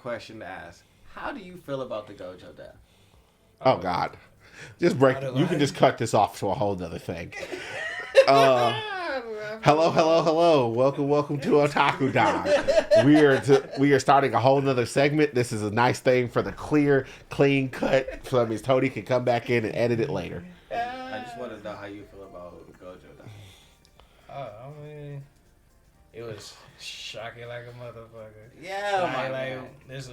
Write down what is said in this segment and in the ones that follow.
question to ask. How do you feel about the Gojo death? Oh God, just break. You can just cut this off to a whole nother thing. Hello. Welcome to Otaku Dog. We are starting a whole nother segment. This is a nice thing for the clean cut, so that means Tony can come back in and edit it later. I just want to know how you feel about Gojo death. I mean, it was shocking like a motherfucker. Yeah, like this.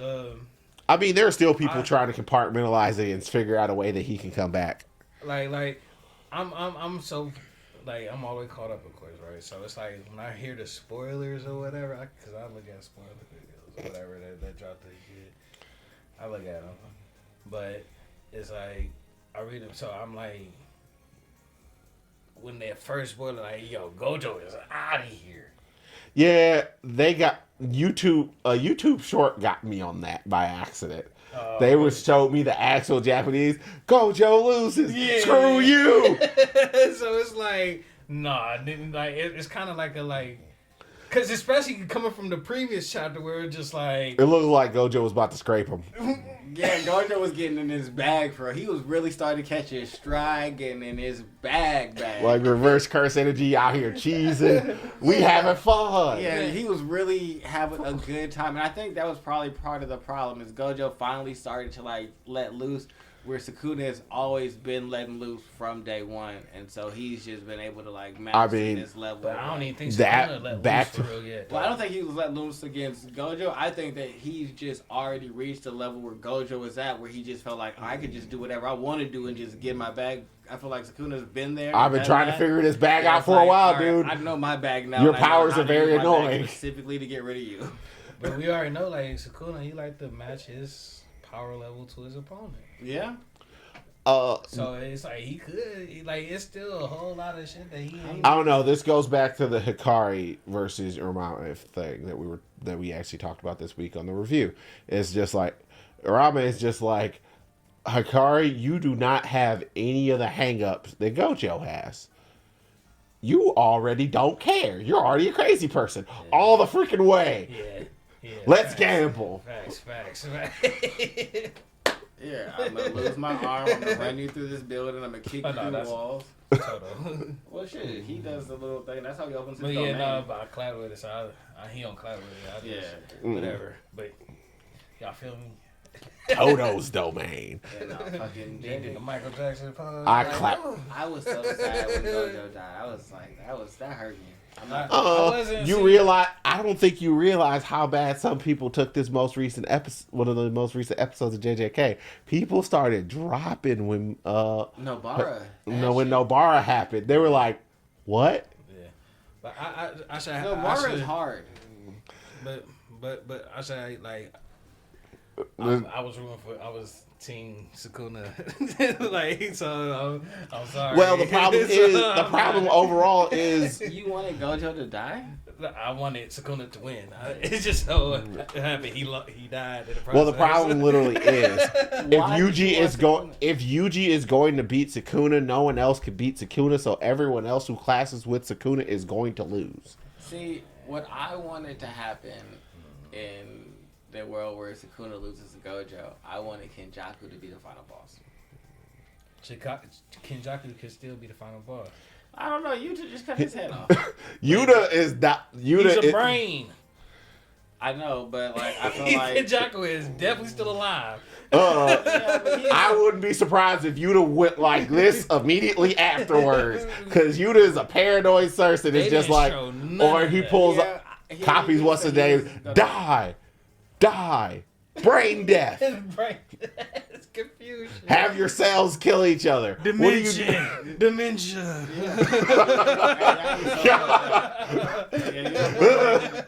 I mean, there are still people trying to compartmentalize it and figure out a way that he can come back. I'm so. Like, I'm always caught up, of course, right? So it's like, when I hear the spoilers or whatever, because I look at spoiler videos or whatever that dropped this shit, I look at them. But it's like, I read them, so I'm like, when they first spoiler, like, yo, Gojo is out of here. Yeah, they got YouTube. A YouTube short got me on that by accident. They showed me the actual Japanese Gojo loses. Yeah. Screw you. So it's like, nah, it's kind of like because especially coming from the previous chapter where it's just like it looked like Gojo was about to scrape him. Yeah, Gojo was getting in his bag for. He was really starting to catch his stride, getting in his bag. Like reverse curse energy out here cheesing. We having fun. Yeah, he was really having a good time, and I think that was probably part of the problem. Is Gojo finally started to like let loose, where Sukuna has always been letting loose from day one, and so he's just been able to like match this level. But I don't even think Sukuna let loose for real yet. Well, I don't think he was let loose against Gojo. I think that he's just already reached a level where Gojo is at, where he just felt like I could just do whatever I want to do and just get my bag. I feel like Sukuna's been there. I've been trying to figure this bag out for a while, right, dude. I know my bag now. Your powers are very annoying. Specifically to get rid of you. But we already know, like, Sukuna, he like to match his power level to his opponent. Yeah. So it's like it's still a whole lot of shit that he ain't. I don't know. This goes back to the Hikari versus Urama thing that we actually talked about this week on the review. It's just like Urama is just like, Hikari, you do not have any of the hang-ups that Gojo has. You already don't care. You're already a crazy person. Yeah. All the freaking way. Yeah. Let's gamble. Facts. Yeah, I'm going to lose my arm. I'm going to run you through this building. I'm going to kick you through the walls. Total. Well, shit, he does the little thing. That's how he opens his domain. domain. Yeah, but I clap with it, so he don't clap with it. Whatever. But y'all feel me? Toto's domain. Yeah, no, fucking the Michael Jackson pose. I clap. I was so sad when Gojo died. I was like, that hurt me. You realize? I don't think you realize how bad some people took this most recent episode. One of the most recent episodes of JJK. People started dropping when Nobara. When Nobara happened. They were like, "What?" Yeah, but I said Nobara is hard. But I said like I was Team Sukuna. I'm sorry. Well, the problem overall is you wanted Gojo to die. I wanted Sukuna to win. It's just so happened he died in the process. Well, the problem literally is if Yuji is going to beat Sukuna, no one else can beat Sukuna, so everyone else who classes with Sukuna is going to lose. See, what I wanted to happen in the world where Sukuna loses to Gojo, I wanted Kenjaku to be the final boss. Kenjaku could still be the final boss. I don't know. Yuta just cut his head off. Yuta is not. Yuta He's a brain. I know, but like I feel like Kenjaku is definitely still alive. I wouldn't be surprised if Yuta went like this immediately afterwards, because Yuta is a paranoid person. It's just like, or he pulls up, copies what's his name, die, brain death. It's confusion. Have your cells kill each other. Dementia.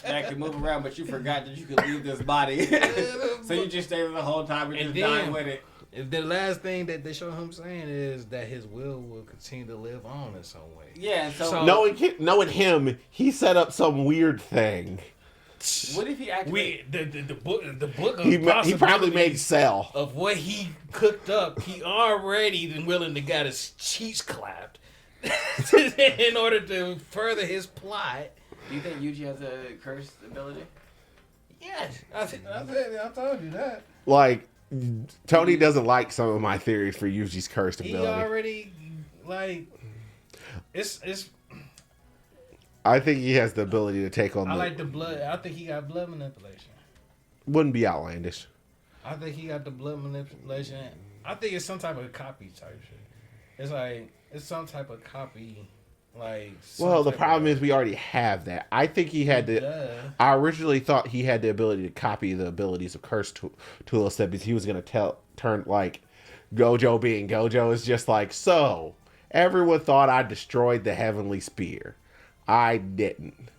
That can move around, but you forgot that you could leave this body. So you just stayed there the whole time and just died with it. If the last thing that they show him saying is that his will continue to live on in some way. Yeah, so knowing him, he set up some weird thing. What if he actually? The book of he probably made Cell of what he cooked up. He already been willing to get his cheeks clapped in order to further his plot. Do you think Yuji has a cursed ability? Yes, I told you that. Like, Tony doesn't like some of my theories for Yuji's cursed He ability. already like it's. I think he has the ability to take on I like the blood. I think he got blood manipulation. Wouldn't be outlandish. I think he got the blood manipulation. I think it's some type of copy type shit. It's like it's some type of copy. Like Well, the problem is we already have that. I think he had to. I originally thought he had the ability to copy the abilities of Curse Tool set because he was going to turn like Gojo being Gojo is just like, so everyone thought I destroyed the Heavenly Spear. I didn't.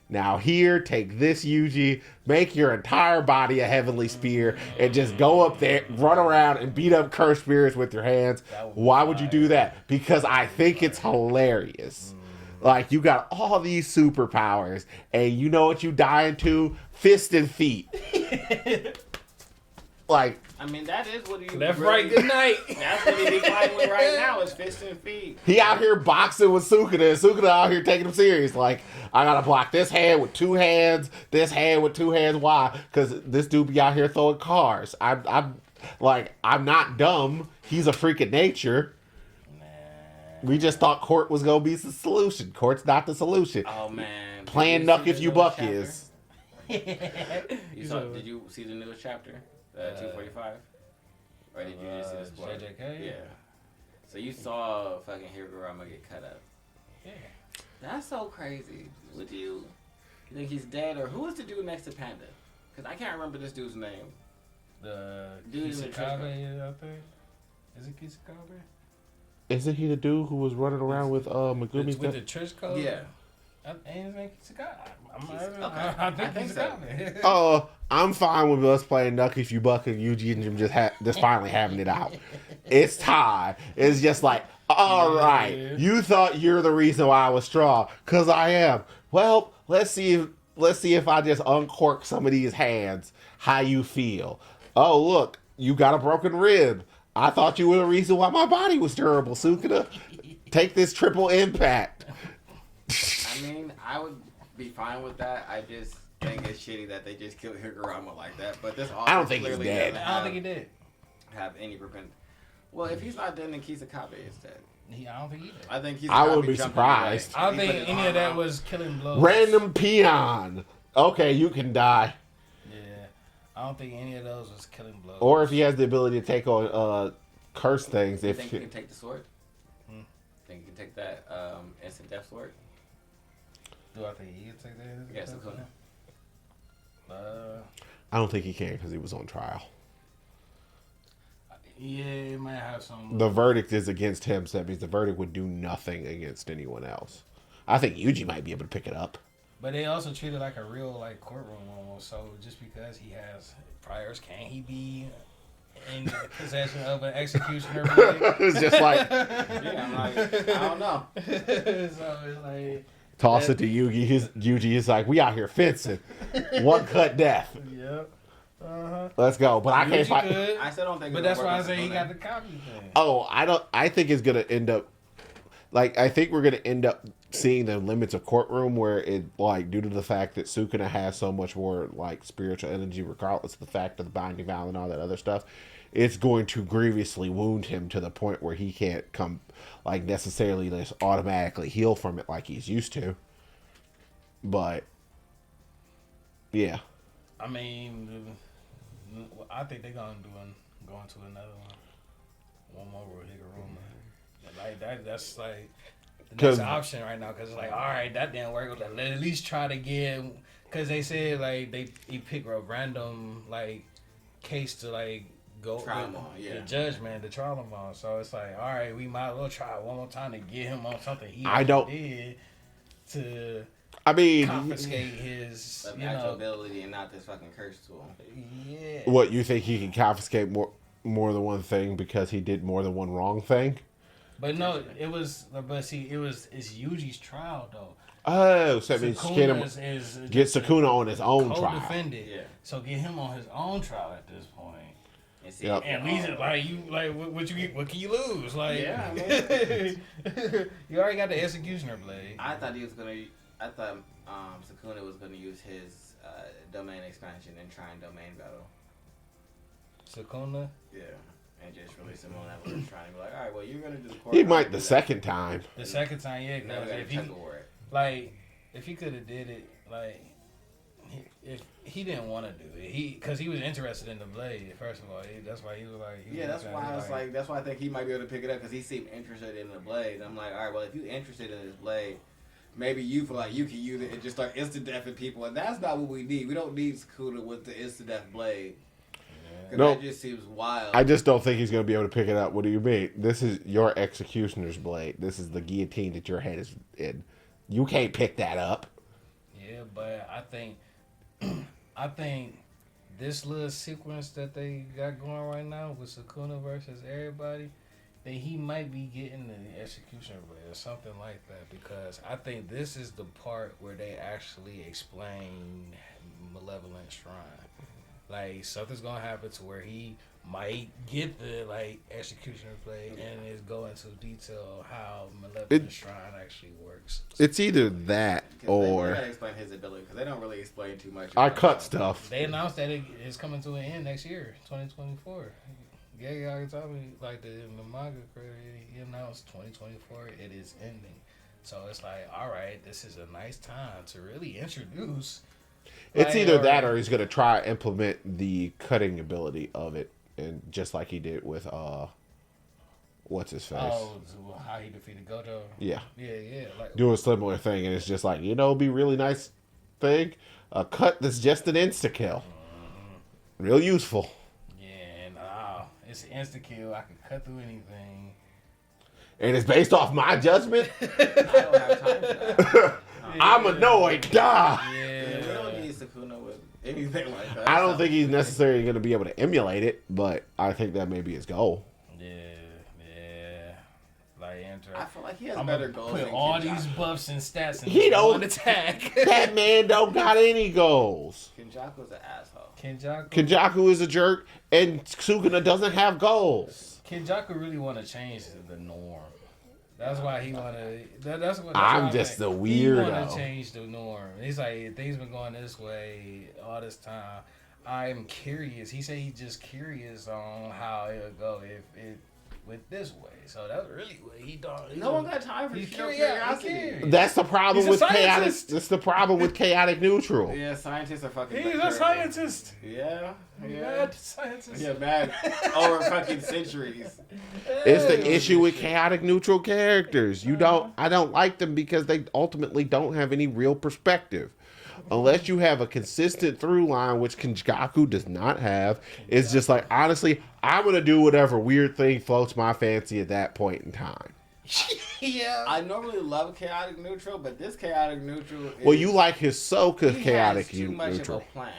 Now here, take this Yuji, make your entire body a Heavenly Spear, and just go up there, run around, and beat up cursed spirits with your hands. Why would you do that? Because I think it's hilarious. Like, you got all these superpowers, and you know what you dying to? Fist and feet. Like, I mean, that is what he. Left, right, good night. That's what he be fighting with right now is fist and feet. he out here boxing with Sukuna, and Sukuna out here taking him serious. Like, I gotta block this hand with 2 hands, this hand with 2 hands. Why? Because this dude be out here throwing cars. I'm not dumb. He's a freak of nature. We just thought Court was gonna be the solution. Court's not the solution. Oh man, Playing Nuck if you buck is. Did you see the newest chapter? 245? Or did you just see the spoiler? JJK? Yeah. So you saw fucking Higurama get cut up. Yeah. That's so crazy. You think he's dead, or who was the dude next to Panda? Because I can't remember this dude's name. The Dude in the Kisakabe, I think. Is it Kisakabe? Isn't he the dude who was running around with Megumi? With the church code? Yeah. Ain't his name Kisakabe? Okay. I think so. Kisakabe. I'm fine with us playing Nuck if you buck and Yuji and him just finally having it out. It's Ty. It's just like, all right, you thought you're the reason why I was strong, cause I am. Well, let's see if I just uncork some of these hands, how you feel. Oh, look, you got a broken rib. I thought you were the reason why my body was durable, Sukuna. Take this triple impact. I mean, I would be fine with that. I just think it's shitty that they just killed Higurama like that. But this also I don't think he's dead. I don't think he did. Have any repentance. Well, if he's not dead, then Kisakabe is dead. I don't think he did. I think he's. I wouldn't be surprised. I don't think any of that was killing blows. Random peon. Okay, you can die. Yeah. I don't think any of those was killing blows. Or if he has the ability to take on curse things. You think he can take the sword? Think he can take that instant death sword? Do I think he can take that? Yes, Sukuna. I don't think he can because he was on trial. Yeah, it might have some. The verdict is against him, so that means the verdict would do nothing against anyone else. I think Yuji might be able to pick it up. But they also treat it like a real courtroom almost. So just because he has priors, can he be in possession of an executioner? It's just like, Yeah, I'm like, I don't know. So it's like toss it to Yugi. Yuji is like, we out here fencing. One cut death. Yep. Let's go. But I can't fight. I still don't think. But that's why I say he got the copy thing. Oh, I think it's gonna end up. Like, I think we're gonna end up seeing the limits of courtroom where it, like, due to the fact that Sukuna has so much more, like, spiritual energy, regardless of the fact of the binding vow and all that other stuff, it's going to grievously wound him to the point where he can't come, like, necessarily just automatically heal from it like he's used to. But, yeah. I mean, I think they're going to another one. One more with Higuruma. Like that's like the next option right now, because it's like, all right, that didn't work. Let's at least try to get, because they said like he pick a random like case to like go the judgment, the trial him on. So it's like, all right, we might as well try one more time to get him on something he did to. I mean, confiscate his actual ability and not this fucking curse tool. Yeah. What, you think he can confiscate more than one thing because he did more than one wrong thing? But no, it's Yuji's trial though. Oh, so that means get Sukuna on his own trial. Co-defendant. Yeah. So get him on his own trial at this point. Yep. And at least what can you lose? Like, yeah, I mean, you already got the executioner blade. I thought Sukuna was gonna use his domain expansion and trying domain battle. Sukuna? Yeah. And just release him on that one trying to be like, all right, well, you're going to do the core. He might the second time. The second time, yeah. Now Because if he could have did it, like, if he didn't want to do it, because he was interested in the blade. First of all, that's why he was like. That's why I was like, that's why I think he might be able to pick it up because he seemed interested in the blade. And I'm like, all right, well, if you're interested in this blade, maybe you feel like you can use it and just start instant deathing people, and that's not what we need. We don't need Sukuna with the instant death blade. No, that just seems wild. I just don't think he's going to be able to pick it up. What do you mean? This is your executioner's blade. This is the guillotine that your head is in. You can't pick that up. Yeah, but I think this little sequence that they got going right now with Sukuna versus everybody, that he might be getting the executioner blade or something like that, because I think this is the part where they actually explain Malevolent Shrine. Like, something's gonna happen to where he might get the executioner blade, and it's go into detail of how Malevolent Shrine actually works. It's either that or they gotta explain his ability because they don't really explain too much. I cut stuff. They announced that it's coming to an end next year, 2024. Yeah, Akutami, like the manga creator, he announced 2024. It is ending, so it's like, all right, this is a nice time to really introduce. It's either that or he's going to try to implement the cutting ability of it, and just like he did with what's his face? Oh, how he defeated Gojo. Yeah. Like, do a similar thing, and it's just like, it'd be a really nice thing. A cut that's just an insta kill, real useful. Yeah, and it's an insta kill. I can cut through anything, and it's based off my judgment. I don't have time for that. I'm annoyed. Duh. Yeah, we don't need Sukuna with anything like that. I don't think he's necessarily going to be able to emulate it, but I think that may be his goal. Yeah. Like, I feel like he has better goals. Put than all Kenjaku. these buffs and stats in He don't one attack. That man don't got any goals. Kenjaku's an asshole. Kenjaku is a jerk, and Sukuna doesn't have goals. Kenjaku really want to change the norm. That's why he want to. That's what I'm just the weirdo. He want to change the norm. He's like, things been going this way all this time. I'm curious. He said he's just curious on how it'll go if it went this way. So that's really what he thought. No one got time for curiosity. That's the problem with chaotic. That's the problem with chaotic neutral. Yeah, scientists are fucking. He's a scientist. Yeah. Mad scientist. Yeah, mad over fucking centuries. It's the issue with chaotic neutral characters. I don't like them because they ultimately don't have any real perspective. Unless you have a consistent through line, which Kenjaku does not have, it's just like, honestly, I'm going to do whatever weird thing floats my fancy at that point in time. Yeah. I normally love chaotic neutral, but this chaotic neutral is... Well, you like Hisoka's chaotic neutral. He has too much of a plan.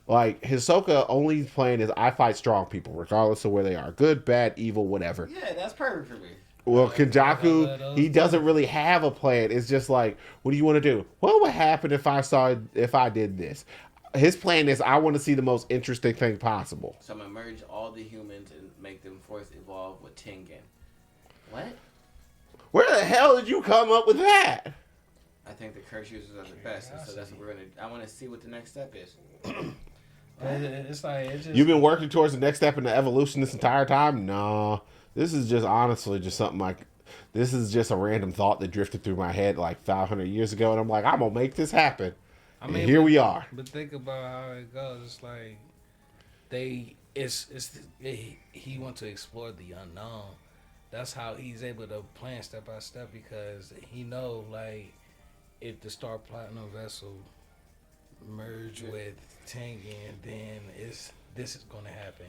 Like, Hisoka only plan is I fight strong people, regardless of where they are. Good, bad, evil, whatever. Yeah, that's perfect for me. Well, Kenjaku, he doesn't really have a plan. It's just like, what do you want to do? What would happen if I did this? His plan is, I want to see the most interesting thing possible. So I'm going to merge all the humans and make them force evolve with Tengen. What? Where the hell did you come up with that? I think the curse users are the best, and so that's what we're going to... I want to see what the next step is. It's just... You've been working towards the next step in the evolution this entire time? No. This is just honestly just something like, this is just a random thought that drifted through my head like 500 years ago, and I'm like, I'm gonna make this happen. And here we are. But think about how it goes. It's like he wants to explore the unknown. That's how he's able to plan step by step, because he know, like, if the Star Platinum vessel merge with Tengen, then this is gonna happen.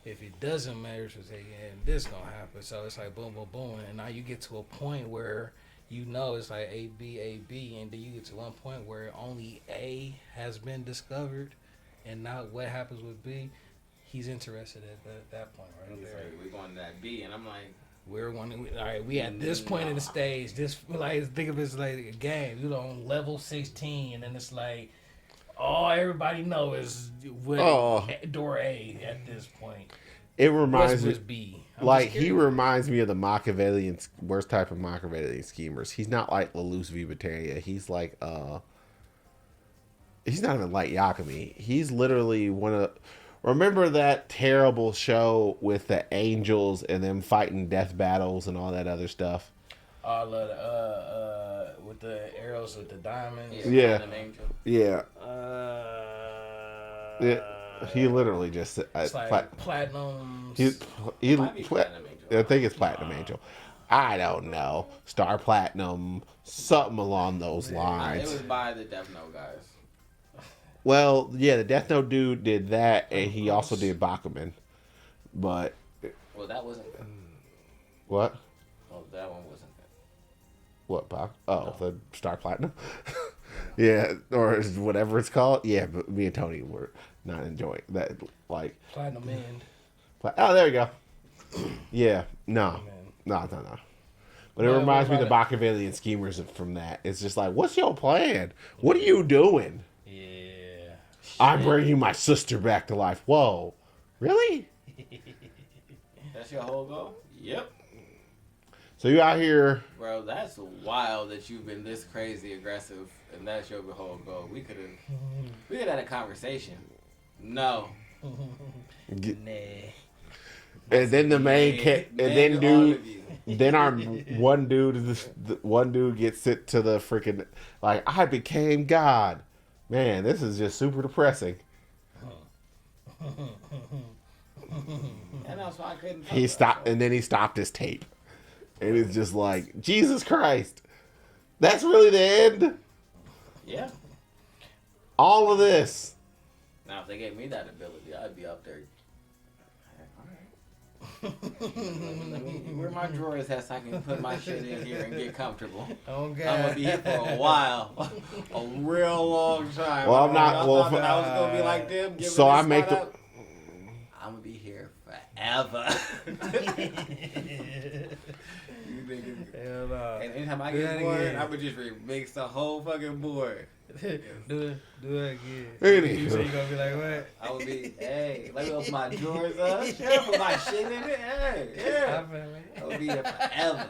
If it doesn't merge with Tengen, this gonna happen. So it's like boom, boom, boom, and now you get to a point where it's like A, B, and then you get to one point where only A has been discovered, and now what happens with B? He's interested at that point right there. Like, we're going to that B, and I'm like, all right, we at this point in the stage. This, like, think of it as like a game. On level 16, and then it's like, all everybody know is door A at this point. It reminds me, B. He reminds me of the Machiavellian, worst type of Machiavellian schemers. He's not like Lelouch V. Batteria. He's like, He's not even Light Yakami. He's literally one of. Remember that terrible show with the angels and them fighting death battles and all that other stuff? All of the with the arrows with the diamonds. Yeah. An angel. Yeah. Yeah. He literally just. It's like platinum. He Might be Platinum Angel. I think it's Platinum Angel. I don't know. Star Platinum, something along those It lines. was by the Death Note guys. Well, yeah, the Death Note dude did that, and he also did Bakuman. But Well, that wasn't good. what? Well, that one wasn't good. What the Star Platinum? Yeah, or whatever it's called. Yeah, but me and Tony were not enjoying that. Like, Platinum End. oh, there you go. Yeah, no. But it No, reminds me of the what Machiavellian schemers from that. It's just like, what's your plan? What are you doing? Yeah. I'm bringing my sister back to life. Whoa, really? That's your whole goal? Yep. So you out here? Bro, that's wild that you've been this crazy aggressive and that's your whole goal. We could have had a conversation. No. Nah. And then the main and then Nigga, all dude, of you. then our one dude gets sent to the freaking like I became God. Man, this is just super depressing. And that's why I couldn't. He stopped, and then he stopped his tape, and it's just like Jesus Christ. That's really the end. Yeah. All of this. Now, if they gave me that ability, I'd be up there. Where my drawers at so I can put my shit in here and get comfortable. Oh God. I'm gonna be here for a while, a real long time. Well, I'm not. I Well, thought that I was gonna be like them. giving so this I make spot the. up. I'm gonna be here forever. You niggas. Hell no. And anytime I Do get that bored, again. I'm gonna just remix the whole fucking board. Do it again. Anywho. You say you gonna be like what? I would be, hey, let me open my drawers up. Yeah, put my shit in it. Hey, yeah. I would be here forever.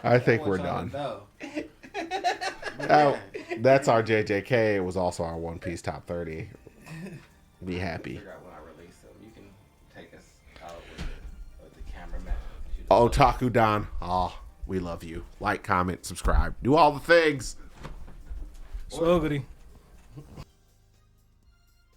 I think we're want done. y'all to know. Oh, that's our JJK. It was also our One Piece top 30. Be happy. Figure out when I release them. You can take us out with the cameraman. Otaku Don. Oh, we love you. Like, comment, subscribe. Do all the things. Swoggity.